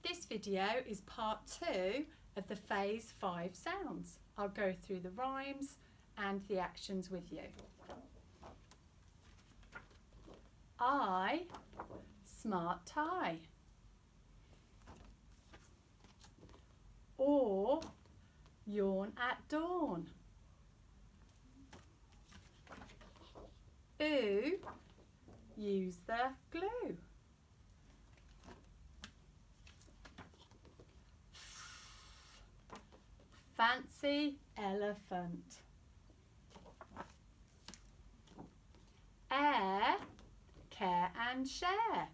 This video is part 2 of the phase 5 sounds. I'll go through the rhymes and the actions with you. I, smart tie. Or, yawn at dawn. Ooh, use the glue. Fancy elephant. Air, care and share.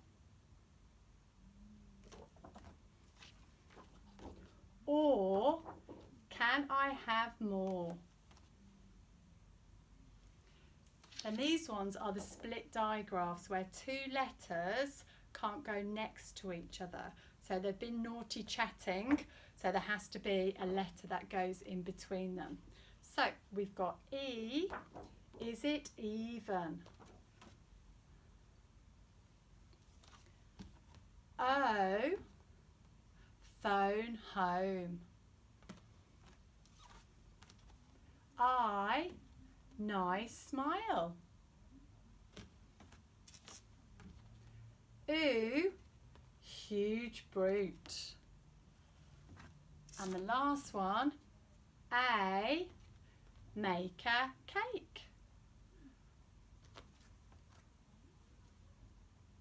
Or, can I have more? And these ones are the split digraphs where two letters can't go next to each other. So they've been naughty chatting, so there has to be a letter that goes in between them. So we've got E, is it even? O, phone home. I, nice smile. Ooh, huge brute. And the last one, A, make a cake.